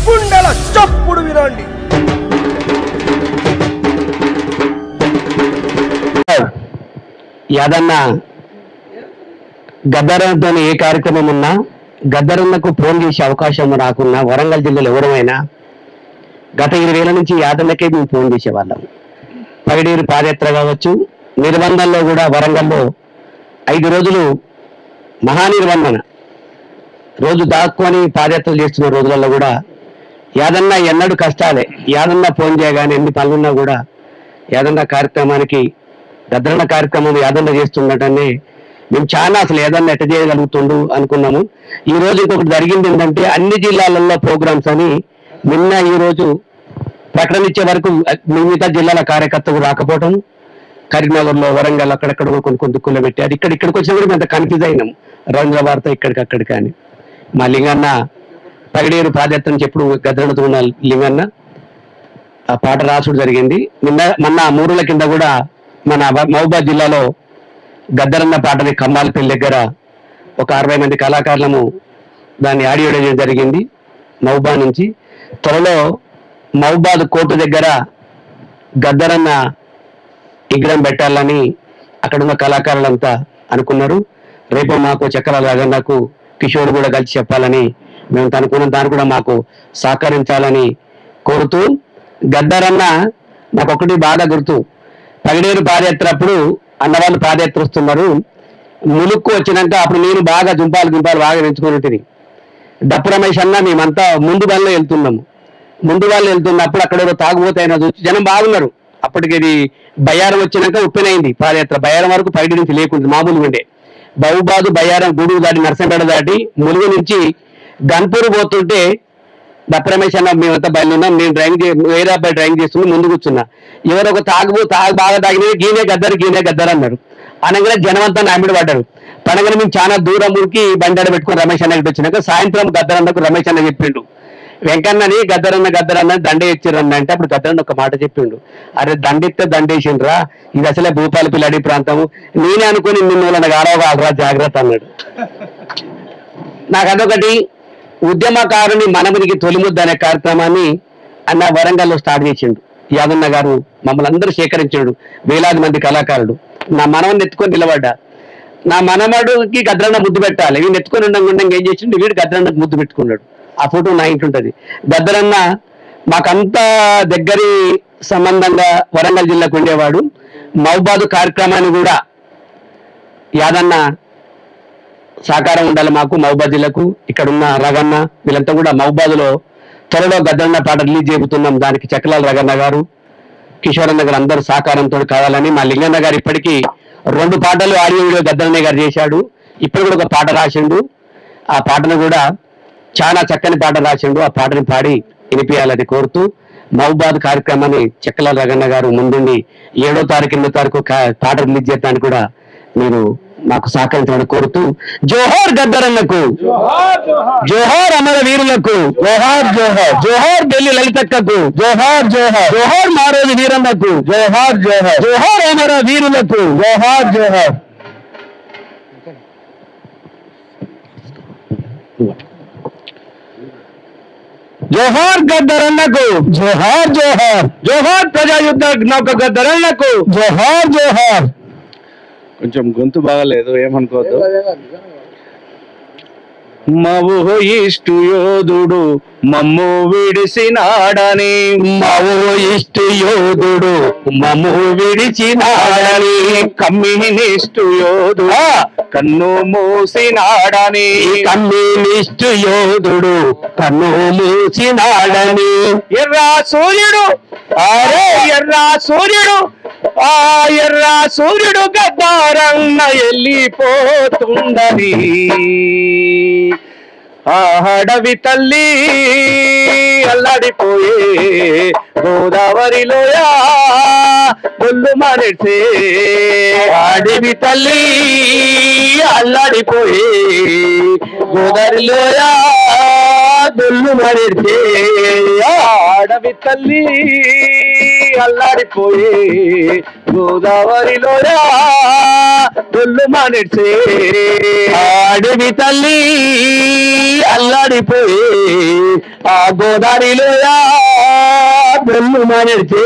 గుండెల చప్పుడు వినండి. యాదన్న గద్దరంతో ఏ కార్యక్రమం ఉన్నా గద్దరన్నకు ఫోన్ చేసే అవకాశం రాకున్నా వరంగల్ జిల్లాలో ఎవరమైనా గత 20 ఏళ్ల నుంచి యాదన్నకే మేము ఫోన్ చేసేవాళ్ళం. పగడేరు పాదయాత్ర కావచ్చు, నిర్బంధంలో కూడా వరంగల్లో 5 రోజులు మహానిర్బంధన రోజు దాక్కుని పాదయాత్రలు చేస్తున్న రోజులలో కూడా యాదన్న ఎన్నడూ కష్టాలే. యాదన్న ఫోన్ చేయగానే ఎన్ని పనులున్నా కూడా యాదన్న కార్యక్రమానికి గద్దరన్న కార్యక్రమం యాదన్న చేస్తుండటనే మేము చాలా అసలు ఏదన్నా ఎట్ట చేయగలుగుతుండు అనుకున్నాము. ఈ రోజు ఇంకొకటి జరిగింది ఏంటంటే అన్ని జిల్లాలలో ప్రోగ్రామ్స్ అని నిన్న ఈ రోజు ప్రకటన ఇచ్చే వరకు మిగతా జిల్లాల కార్యకర్తలు రాకపోవటం, కరీంనగర్లో వరంగల్ అక్కడక్కడ కొన్ని దుక్కులు పెట్టారు. ఇక్కడికి వచ్చినా కూడా మేము అంత కన్ఫ్యూజ్ అయినాం, రవీంద్ర వార్త ఇక్కడికి అని. మా లింగన్న పగడేరు పాదయాత్ర నుంచి ఎప్పుడు గద్దరన్నతో ఉన్న లింగన్న ఆ పాట రాసుడు జరిగింది. మొన్న 3 రోజుల కింద కూడా మన మహబూబాద్ జిల్లాలో గద్దరన్న పాటని కమ్మాలపల్లి దగ్గర ఒక 60 మంది కళాకారులము దాన్ని ఆడియో చేయడం జరిగింది మహబూబాద్ నుంచి. త్వరలో మహబూబాద్ కోర్టు దగ్గర గద్దరన్న విగ్రహం పెట్టాలని అక్కడ ఉన్న కళాకారులంతా అనుకున్నారు. రేపు మాకు చక్రాల రాజన్నకు కిషోర్ కూడా కలిసి చెప్పాలని మేము అనుకున్నాం. దాన్ని కూడా మాకు సహకరించాలని కోరుతూ, గద్దరన్న నాకు ఒకటి బాగా గుర్తు, పగడేరు పాదయాత్ర అప్పుడు అన్నవాళ్ళు పాదయాత్ర వస్తున్నారు. ములుక్కు వచ్చినాక అప్పుడు నేను బాగా దుంపాలు బాగా పెంచుకొని ఉంటుంది. డప్పు రమేష్ అన్న మేమంతా ముందు వాళ్ళు వెళ్తున్నప్పుడు అక్కడ తాగుబోతైనా చూసి జనం బాగున్నారు. అప్పటికి ఇది బయ్యారం వచ్చినాక ఉప్పెనైంది పాదయాత్ర. బయ్యారం వరకు పైడి నుంచి లేకుండా మామూలుగా ఉండే. బహుబాదు బయ్యారం గూడూరు దాటి నర్సంపేట దాటి ములుగు నుంచి గన్పూర్ పోతుంటే డప్పు రమేష్ అన్న మేమంతా బయలున్నాం. నేను వేరే అబ్బాయి డ్రైవింగ్ చేస్తున్నా, ముందు కూర్చున్నా. ఎవరో ఒక బాగా తాగినవి గీనే గద్దరు అన్నారు. అనగానే జనం అంతా నామిడి పడ్డారు. పడగానే మేము చాలా దూరం ఊరికి బండి పెట్టుకుని రమేష్ అన్న వచ్చినాక సాయంత్రం గద్దరన్నకు రమేష్ అన్న చెప్పిండు, వెంకన్నని గద్దరన్న దండ ఇచ్చిరన్న అంటే అప్పుడు గద్దరన్న ఒక మాట చెప్పిండు, అరే దండిస్తే దండేసిండ్రా, ఇది అసలే భూపాలపల్లి అడవి ప్రాంతము, నేనే అనుకుని నిన్ను ఆడవగలరా జాగ్రత్త అన్నాడు. నాకు అదొకటి ఉద్యమకారుని మనమునికి తొలిముద్ద అనే కార్యక్రమాన్ని అన్న వరంగల్లో స్టార్ట్ చేసిండు. యాదన్న గారు మమ్మల్ని అందరూ సేకరించాడు, వేలాది మంది కళాకారుడు. నా మనవని ఎత్తుకొని నిలబడ్డా. నా మనమడుకి గద్దరన్న ముద్దు పెట్టాలి, వీడిని ఎత్తుకొని ఉండంగా ఏం చేసిండు, వీడు గద్దరన్నకు ముద్దు పెట్టుకున్నాడు. ఆ ఫోటో నా ఇంటి ఉంటుంది. గద్దరన్న మాకంతా దగ్గరి సంబంధంగా వరంగల్ జిల్లాకు ఉండేవాడు. మహబూబాద్ కార్యక్రమాన్ని కూడా యాదన్న సహకారం ఉండాలి మాకు, మహబూబాద్ జిల్లాకు. ఇక్కడ ఉన్న రగన్న వీళ్ళంతా కూడా మహబూబాద్లో త్వరలో గద్దరన్న పాట రిలీజ్ చేపుతున్నాం. దానికి చక్రాల రగన్న గారు, కిషోరన్న గారు అందరూ సహకారంతో కావాలని. మా లింగన్న గారు ఇప్పటికీ 2 పాటలు ఆడియో వీడియో గద్దరన్న గారు చేశాడు. ఇప్పుడు కూడా ఒక పాట రాసిండు. ఆ పాటను కూడా చాలా చక్కని పాట రాసిండు. ఆ పాటని పాడి వినిపించాలని కోరుతూ మహబూబాద్ కార్యక్రమాన్ని చక్రాల రగన్న గారు ముందుండి 7వ తారీఖు 8వ తారీఖు పాట రిలీజ్ చేయడానికి కూడా మీరు మాకు సహకరించాలని కోరుతూ, జోహార్ గద్దరన్నకు, జోహార్ అమర వీరులకు, జోహార్ జోహార్, జోహార్ ఢిల్లీ లలితక్కకు, జోహార్ జోహార్, జోహార్ మారోజు వీరన్నకు, జోహార్ జోహార్, జోహార్ అమర వీరులకు, జోహార్ జోహార్. జోహార్ గద్దరన్నకు, జోహార్ జోహార్, జోహార్ ప్రజాయుద్ధ నౌక గద్దరన్నకు, జోహార్ జోహార్. కొంచెం గొంతు బాగలేదు, ఏమనుకోవద్దు. మావోయిస్టు యోధుడు మమ్ము విడిసినాడని, మావోయిస్టు యోధుడు మమ్ము విడిచినాడని, కమ్యూనిస్టు యోధుడు కన్ను మూసినాడని, కమ్యూనిస్టు యోధుడు కన్ను మూసినాడని, ఎర్రా సూర్యుడు, అరే ఎర్రా సూర్యుడు, ఆ ఎర్రా సూర్యుడు గద్దారన్న వెళ్ళిపోతుందని, ఆ అడవి తల్లి అల్లాడిపోయే గోదావరిలోయా గొల్లు మరెసే, అడవి తల్లి అల్లాడిపోయే గోదావరిలోయా గొల్లు మరెసే, అడవి తల్లి అల్లాడిపోయే గోదావరిలోయా ఒళ్ళు మానేసే అడవి తల్లి అల్లాడిపోయి ఆ గోదావరిలో బొల్లు మానేసే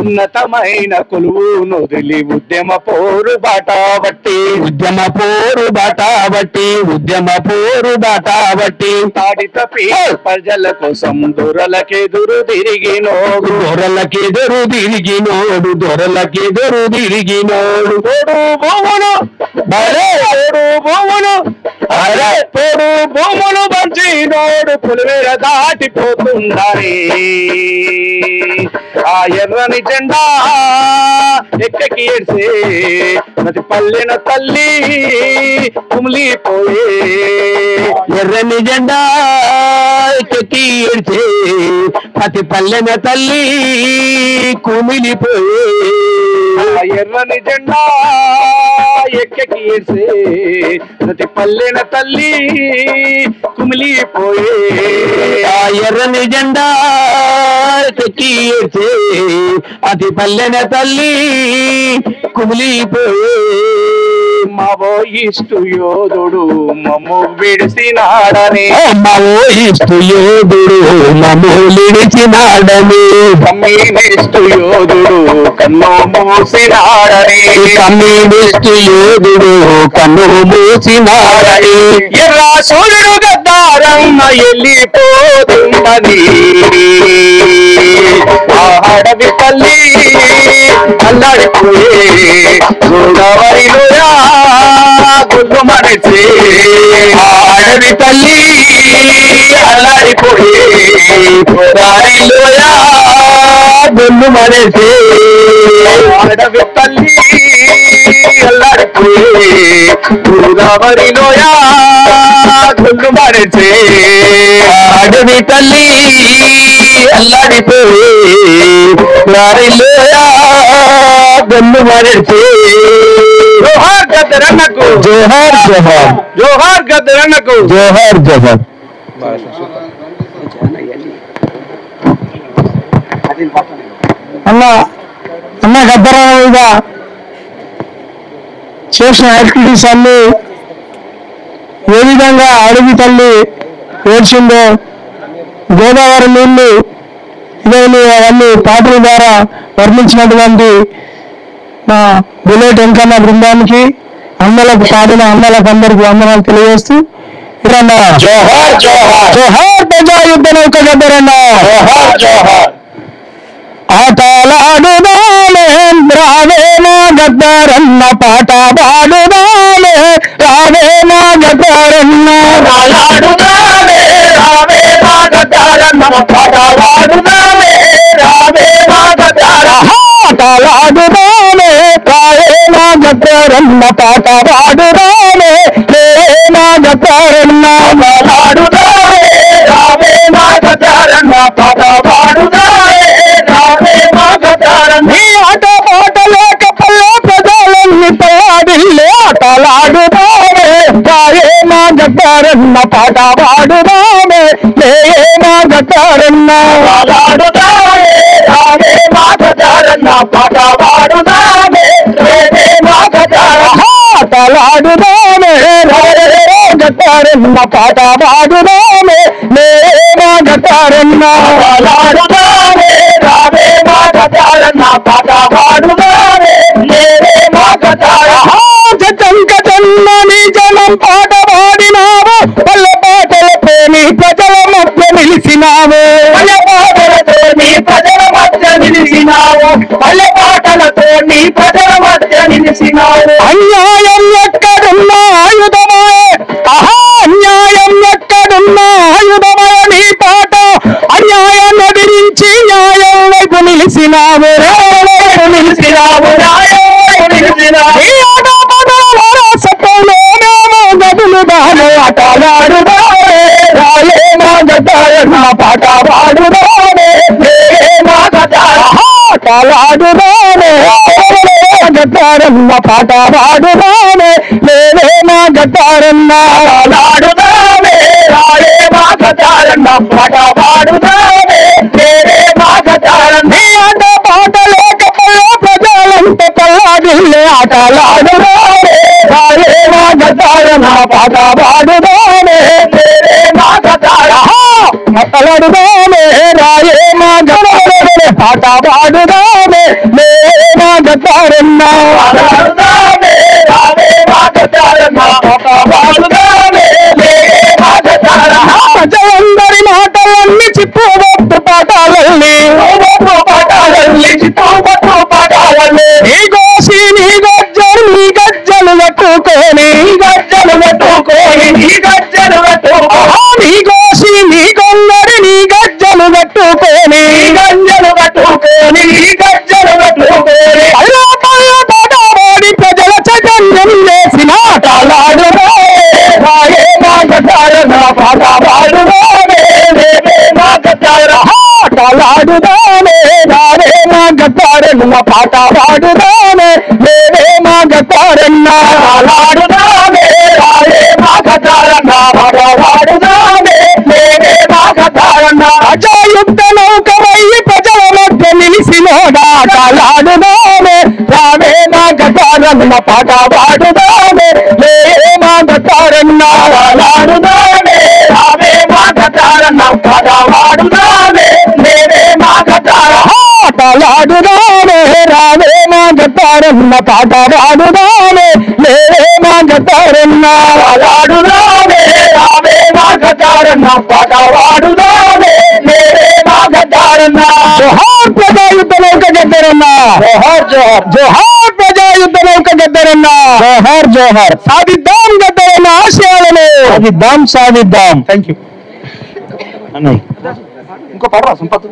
ఉన్నతమైన కొలువు నొదిలి ఉద్యమ పోరు బాట బట్టి తాడి తప్పి ప్రజల కోసం దొరలకెదురు తిరిగినోడు తోడు భూములు పంచినోడు పులివేర దాటిపోతుందని ఆ ఎర్రని జెండా ఎక్కకి ఏడ్సే ప్రతి పల్లెన తల్లి కుమిలిపోయే ఎర్రని జెండా ఎక్కకి ఏడ్చే ప్రతి పల్లెన తల్లి కుమిలిపోయే ఎర్రని జెండా ఎక్కకి ఏడ్సే ప్రతి పల్లెన తల్లి కుమిలిపోయే ఆ ఎర్రని జెండా ఎక్కకి ఏడ్చే అతి పల్లెన తల్లి కుమిలిపోయే మావోయిస్టు యోధుడు మమ్ము విడిసినాడని మావోయిస్టు యోధుడు మమ్ము విడిచినాడని కమ్యూనిస్టు యోధుడు కన్ను మూసినాడని కన్ను మూసినాడని ఎర్ర సూర్యుడు గద్దారమ్మ వెళ్ళిపోతుందని ఆ అడవి తల్లి అల్లాడిపోయే గోదావరిలో గుళ్ళు మనసే అడవి తల్లి అల్లాడిపోయే గోదావరిలో బొల్లు మనసే అడవి తల్లి అల్లాడిపోయే గోదావరిలో గుళ్ళు మనసే అడవి తల్లి అల్లాడిపోయే వారిలో బొల్లు మనసే జోహార్ గద్దరన్నకు జోహార్ జోహార్ జోహార్ గద్దరన్నకు జోహార్ జోహార్ అన్న గద్దరగా చేసిన యాక్టివిటీస్ అన్ని ఏ విధంగా అడవి తల్లి ఏడ్చిందో గోదావరి నీళ్లు ఇవన్నీ అవన్నీ పాటల ద్వారా వర్ణించినటువంటి మా బుల్లెట్ వెంకన్న బృందానికి అమ్మలకు పాడిన అమ్మలకు అందరికి వందనాలు తెలియజేస్తూ ఇరన్న జోహార్ జోహార్ జోహార్ ప్రజా యుద్ధ నౌక గద్దరన్న జోహార్ జోహార్ ఆటలాడుదాలే రావేనా గద్దరన్న పాట పాడుదాలే రావేనా గద్దరన్న ఆటలాడుదాలే రావేనా గద్దరన్న పాట పాడుదాలే రావేనా గద్దరన్న ఆటలాడుదాలే రావేనా గద్దరన్న పాట పాడుదాలే లేనా గద్దరన్న ఆటలాడుదాలే రావేనా గద్దరన్న పాట పాడుదాలే రావేనా గద్దరన్న నీ ఆట పాట లేక పల్లె ప్రజలన్నీ పాడిల్లే ఆటలాడుదాలే రావేనా గద్దరన్న పాట పాడుదాలే లేనా గద్దరన్న ఆటలాడుదాలే రావేనా గద్దరన్న పాట పాడుదాలే రావేనా గద్దరన్న ఆటలాడుదాలే రావేనా గద్దరన్న పాట పాడుదాలే లేనా గద్దరన్న ఆటలాడుదాలే రావేనా గద్దరన్న పాట పాడుదాలే రావేనా గద్దరన్న జంకటన్నని జనం పాట పాడినావు పల్లె పాటలతో నీ ప్రజల మధ్య నిలిచినావు పల్లె పాటలతో నీ ప్రజల మధ్య నిలిచినావు పల్లె పాటలతో నీ ప్రజల మధ్య నిలిచినావు అన్యాయం ఎక్కడున్నా ఆయుధమాయే అన్యాయం ఎక్కడున్నా ఆయుధమయ నీ పాట అన్యాయం ఎదిరించి న్యాయం వైపు నిలిచినావు నిలిచినావు నిలిచినావు ఈ ఆట పాటల వారసత్వంలోనేమో గదులుగాను ఆటలాడుదాలే రాయేనా గద్దరన్న పాట పాడుదాలే లేనా గద్దరన్న ఆటలాడుదాలే గద్దరన్న పాట పాడుదాలే లేనా గద్దరన్న ఆటలాడుదాలే రాయేనా గద్దరన్న పాట పాడుదాలే రావేనా గద్దరన్న నీ ఆట పాట లేకపోయే ప్రజలంతా పల్లాడిల్లే ఆటలాడుదా నా పాట పాడుదామే లేవే మా గతార మాట్లాడుదామే రాయే మా గతార పాట పాడుదామే లేవే మా గతారన్న మాట్లాడుదామే రావే మా గతారన్న పాట పాడుదామే లేవే మా గతార ప్రజలందరి మాటలన్నీ చిప్పుబొట్టు పాటాలన్నీ చిప్పుబొట్టు పాటాలన్నీ నీ గోసి నీ గజ్జలు నీ గజ్జలు కట్టుకొని నీ గజ్జలు కట్టుకొని నీ గోసి నీ గొంగడి నీ గజ్జలు కట్టుకొని నీ గజ్జలు కట్టుకొని అలా పల్ల పాటవాడి ప్రజల చైతన్యం చేసిన ఆటలాడు రాయే మా గతారన్న పాట పాడుదామే లేవే మా గతార ఆటలాడుదామే రావే మా గతారన్న పాట పాడుదామే లేవే మా గతారన్న ఆటలాడుదామే రావే మా గతారన్న పాట పాడుదామే లేవే మా గతారన్న అజాయుద్ధ నౌకమయ్యి ప్రజల మధ్య నిలిసినోడా ఆటలాడుదామే రావే మా గతారన్న పాట పాడుదామే లేవే మా గతారన్న ఆటలాడుదామే రావే మా గతారన్న పాట పాడుదామే లేవే మా గతార ఆటలాడుదామే రావే మా గతారన్న పాట పాడుదామే లేవే మా గతారన్న ఆటలాడుదామే రావే మా గతారన్న పాట పాడుదామే లేవే మా గతారన్న జోహార్ ప్రజాయుద్ధ నౌక గద్దరన్న జోహార్ జోహార్ జోహార్ ప్రజాయుద్ధ నౌక గద్దరన్న జోహార్ జోహార్ సాధిద్దాం గద్దరన్న ఆశయాలను సాధిద్దాం థ్యాంక్ యూ ఇంకో పాట సంపత్